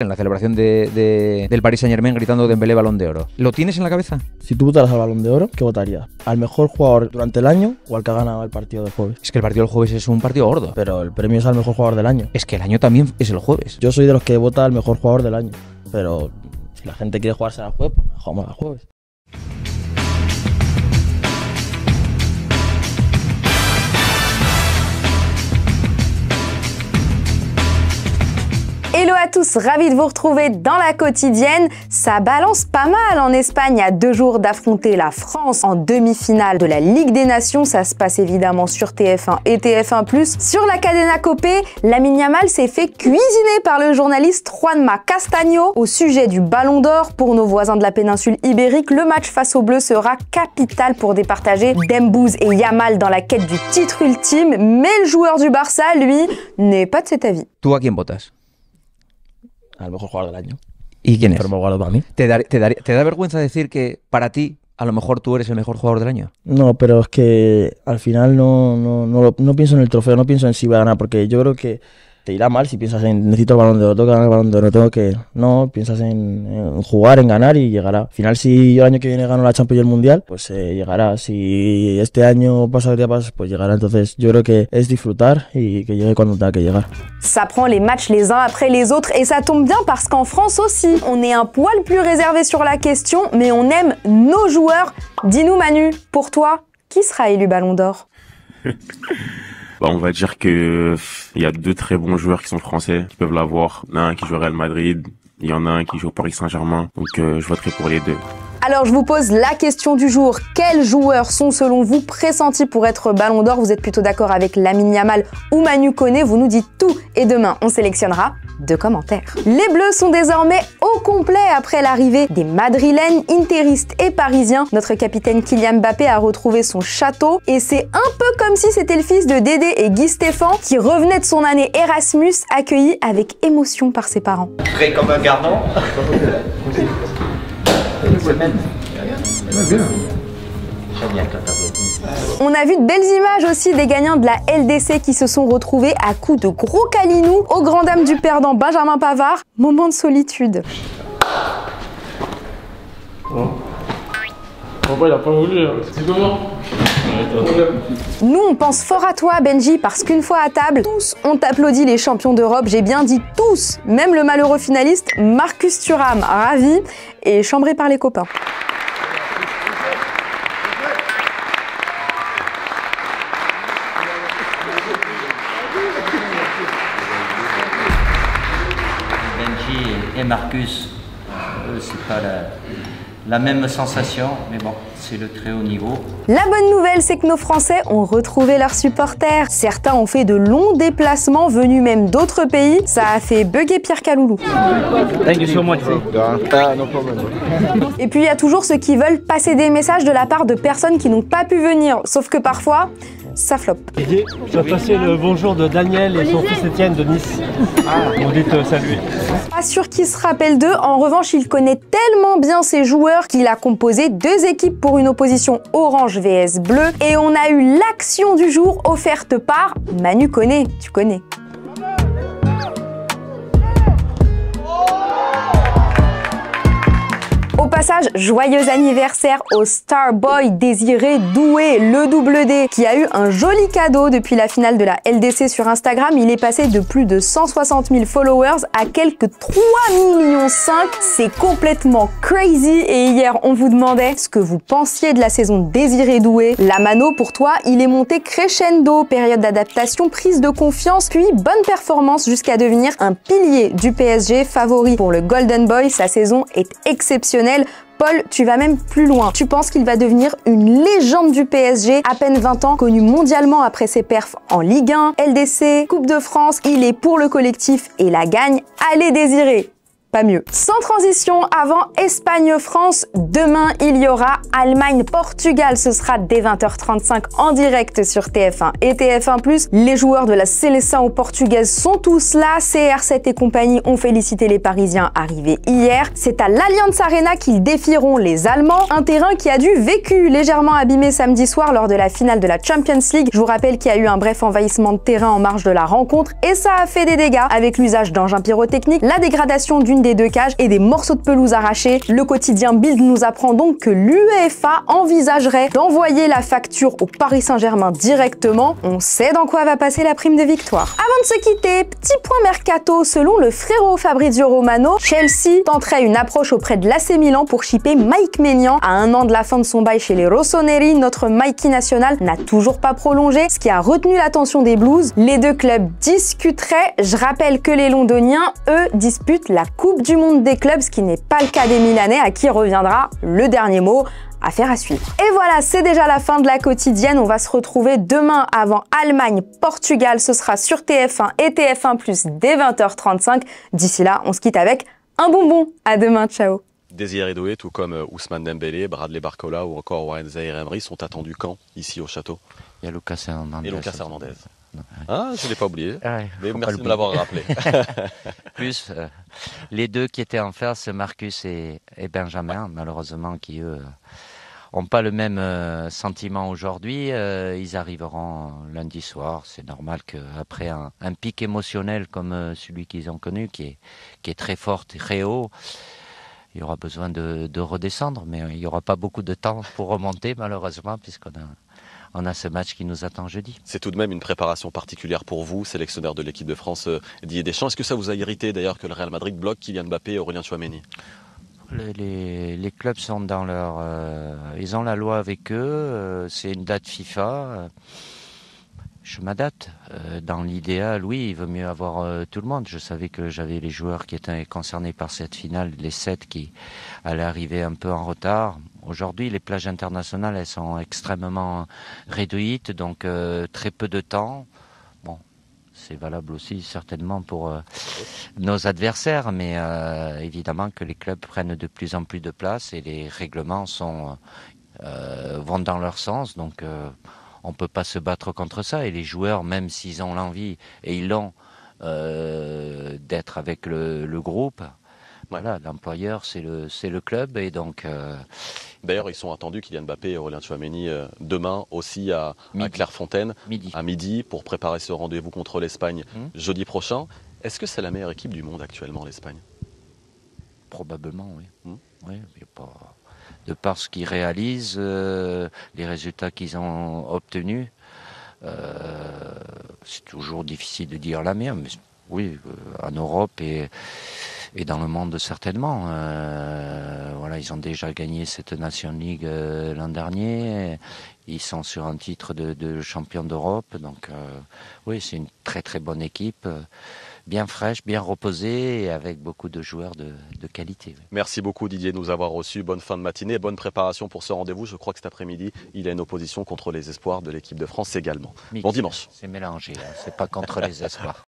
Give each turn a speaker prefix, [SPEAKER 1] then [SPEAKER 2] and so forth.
[SPEAKER 1] En la celebración del Paris Saint-Germain gritando Dembélé Balón de Oro. ¿Lo tienes en la cabeza?
[SPEAKER 2] Si tú votaras al Balón de Oro, ¿qué votarías? ¿Al mejor jugador durante el año o al que ha ganado el partido del jueves?
[SPEAKER 1] Es que el partido del jueves es un partido gordo.
[SPEAKER 2] Pero el premio es al mejor jugador del año.
[SPEAKER 1] Es que el año también es el jueves.
[SPEAKER 2] Yo soy de los que vota al mejor jugador del año. Pero si la gente quiere jugarse al jueves, pues jugamos al jueves.
[SPEAKER 3] Hello à tous, ravi de vous retrouver dans la quotidienne. Ça balance pas mal en Espagne à 2 jours d'affronter la France en demi-finale de la Ligue des Nations. Ça se passe évidemment sur TF1 et TF1+. Sur la Cadena Cope, Lamine Yamal s'est fait cuisiner par le journaliste Juanma Castaño au sujet du Ballon d'Or. Pour nos voisins de la péninsule ibérique, le match face aux Bleus sera capital pour départager Dembouz et Yamal dans la quête du titre ultime. Mais le joueur du Barça, lui, n'est pas de cet avis.
[SPEAKER 1] ¿Tú a quién votas?
[SPEAKER 2] Al mejor jugador del año.
[SPEAKER 1] ¿Y quién es?
[SPEAKER 2] Pero me guardo para mí.
[SPEAKER 1] ¿Te da vergüenza decir que para ti, a lo mejor tú eres el mejor jugador del año?
[SPEAKER 2] No, pero es que al final no pienso en el trofeo, no pienso en si voy a ganar, porque yo creo que te irá mal si piensas en necesito el Balón de Oro, tengo que ganar el Balón de Oro, no, piensas en jugar, en ganar y llegará. Al final, si yo el año que viene gano la Champions y el Mundial, pues llegará. Si este año pasa el día pasa, pues llegará. Entonces yo creo que es disfrutar y que llegue cuando tenga que llegar.
[SPEAKER 3] Ça prend les matchs les uns après les autres et ça tombe bien parce qu'en France aussi, on est un poil plus réservé sur la question, mais on aime nos joueurs. Dis-nous Manu, pour toi, qui sera élu Ballon d'Or?
[SPEAKER 4] On va dire que il y a 2 très bons joueurs qui sont français, qui peuvent l'avoir. Il y en a un qui joue au Real Madrid, il y en a un qui joue au Paris Saint-Germain. Donc je voterai pour les 2.
[SPEAKER 3] Alors je vous pose la question du jour. Quels joueurs sont selon vous pressentis pour être Ballon d'Or? Vous êtes plutôt d'accord avec Lamine Yamal ou Manu Koné? Vous nous dites tout et demain on sélectionnera 2 commentaires. Les Bleus sont désormais au complet après l'arrivée des Madrilènes, interistes et parisiens. Notre capitaine Kylian Mbappé a retrouvé son château et c'est un peu comme si c'était le fils de Dédé et Guy Stéphane qui revenait de son année Erasmus accueilli avec émotion par ses parents.
[SPEAKER 5] Frais comme un gardon.
[SPEAKER 3] On a vu de belles images aussi des gagnants de la LDC qui se sont retrouvés à coups de gros câlinous aux grandes dames du perdant Benjamin Pavard. Moment de solitude.
[SPEAKER 6] Il a pas voulu, c'est comment?
[SPEAKER 3] Nous, on pense fort à toi, Benji, parce qu'une fois à table, tous ont applaudi les champions d'Europe. J'ai bien dit tous, même le malheureux finaliste Marcus Thuram, ravi et chambré par les copains.
[SPEAKER 5] Benji et Marcus, c'est pas la même sensation, mais bon, c'est le très haut niveau.
[SPEAKER 3] La bonne nouvelle, c'est que nos Français ont retrouvé leurs supporters. Certains ont fait de longs déplacements, venus même d'autres pays. Ça a fait bugger Pierre Kaloulou.
[SPEAKER 5] Thank you so much.
[SPEAKER 3] Et puis il y a toujours ceux qui veulent passer des messages de la part de personnes qui n'ont pas pu venir. Sauf que parfois, ça floppe.
[SPEAKER 6] Didier, tu vas passer le bonjour de Daniel et son fils Étienne de Nice. On dit saluer.
[SPEAKER 3] Pas sûr qu'il se rappelle d'eux, en revanche il connaît tellement bien ses joueurs qu'il a composé 2 équipes pour une opposition orange vs bleu et on a eu l'action du jour offerte par Manu Koné, tu connais. Au passage, joyeux anniversaire au Starboy Désiré Doué, le double D, qui a eu un joli cadeau depuis la finale de la LDC sur Instagram. Il est passé de plus de 160 000 followers à quelques 3,5 millions. C'est complètement crazy. Et hier, on vous demandait ce que vous pensiez de la saison Désiré Doué. La mano, pour toi, il est monté crescendo. Période d'adaptation, prise de confiance, puis bonne performance jusqu'à devenir un pilier du PSG, favori pour le Golden Boy. Sa saison est exceptionnelle. Paul, tu vas même plus loin. Tu penses qu'il va devenir une légende du PSG, à peine 20 ans, connu mondialement après ses perfs en Ligue 1, LDC, Coupe de France. Il est pour le collectif et la gagne. Allez Désiré! pas mieux. Sans transition, avant Espagne-France, demain il y aura Allemagne-Portugal. Ce sera dès 20h35 en direct sur TF1 et TF1+. Les joueurs de la Seleção portugaise sont tous là. CR7 et compagnie ont félicité les Parisiens arrivés hier. C'est à l'Allianz Arena qu'ils défieront les Allemands. Un terrain qui a dû vécu légèrement abîmé samedi soir lors de la finale de la Champions League. Je vous rappelle qu'il y a eu un bref envahissement de terrain en marge de la rencontre et ça a fait des dégâts avec l'usage d'engins pyrotechniques, la dégradation d'une des deux cages et des morceaux de pelouse arrachés. Le quotidien Bild nous apprend donc que l'UEFA envisagerait d'envoyer la facture au Paris Saint-Germain directement. On sait dans quoi va passer la prime de victoire. Avant de se quitter, petit point mercato, selon le frérot Fabrizio Romano, Chelsea tenterait une approche auprès de l'AC Milan pour shipper Mike Maignan. À un an de la fin de son bail chez les Rossoneri, notre Mikey national n'a toujours pas prolongé, ce qui a retenu l'attention des Blues. Les deux clubs discuteraient. Je rappelle que les Londoniens, eux, disputent la Coupe du Monde des clubs, ce qui n'est pas le cas des Milanais, à qui reviendra le dernier mot. Affaire à suivre. Et voilà, c'est déjà la fin de la quotidienne. On va se retrouver demain avant Allemagne-Portugal. Ce sera sur TF1 et TF1+, dès 20h35. D'ici là, on se quitte avec un bonbon. À demain, ciao.
[SPEAKER 7] Désiré Doué, tout comme Ousmane Dembélé, Bradley Barcola ou encore Warren Zaïre-Emery sont attendus quand, ici au château?
[SPEAKER 5] Il y a Lucas Hernandez.
[SPEAKER 7] Et Lucas Hernandez. Ah, je ne l'ai pas oublié.
[SPEAKER 5] Ouais,
[SPEAKER 7] mais merci de me l'avoir rappelé.
[SPEAKER 5] Plus, les deux qui étaient en face, Marcus et Benjamin, malheureusement, qui eux n'ont pas le même sentiment aujourd'hui. Ils arriveront lundi soir. C'est normal qu'après un pic émotionnel comme celui qu'ils ont connu, qui est très fort, très haut, il y aura besoin de redescendre, mais il n'y aura pas beaucoup de temps pour remonter, malheureusement, puisqu'on a ce match qui nous attend jeudi.
[SPEAKER 7] C'est tout de même une préparation particulière pour vous, sélectionneur de l'équipe de France, Didier Deschamps. Est-ce que ça vous a irrité d'ailleurs que le Real Madrid bloque Kylian Mbappé et Aurélien Tchouaméni?
[SPEAKER 5] Les clubs sont dans leur... ils ont la loi avec eux, c'est une date FIFA. Je m'adapte. Dans l'idéal, oui, il vaut mieux avoir tout le monde. Je savais que j'avais les joueurs qui étaient concernés par cette finale, les 7 qui allaient arriver un peu en retard. Aujourd'hui, les plages internationales, elles sont extrêmement réduites, donc très peu de temps. Bon, c'est valable aussi certainement pour nos adversaires, mais évidemment que les clubs prennent de plus en plus de place et les règlements vont dans leur sens, donc on ne peut pas se battre contre ça. Et les joueurs, même s'ils ont l'envie, et ils l'ont, d'être avec le groupe, voilà, l'employeur, c'est le club, et donc...
[SPEAKER 7] D'ailleurs, ils sont attendus, Kylian Mbappé et Aurélien Tchouaméni, demain aussi à Clairefontaine, à midi, pour préparer ce rendez-vous contre l'Espagne jeudi prochain. Est-ce que c'est la meilleure équipe du monde actuellement, l'Espagne?
[SPEAKER 5] Probablement, oui. Oui, mais pas... De par ce qu'ils réalisent, les résultats qu'ils ont obtenus, c'est toujours difficile de dire la meilleure, mais oui, en Europe et dans le monde certainement. Voilà, ils ont déjà gagné cette Nation League l'an dernier. Ils sont sur un titre de champion d'Europe. Donc oui, c'est une très très bonne équipe, bien fraîche, bien reposée et avec beaucoup de joueurs de qualité. Oui.
[SPEAKER 7] Merci beaucoup Didier de nous avoir reçus. Bonne fin de matinée, bonne préparation pour ce rendez-vous. Je crois que cet après-midi, il y a une opposition contre les espoirs de l'équipe de France également.
[SPEAKER 5] Mix,
[SPEAKER 7] bon dimanche.
[SPEAKER 5] C'est mélangé, hein. C'est pas contre les espoirs.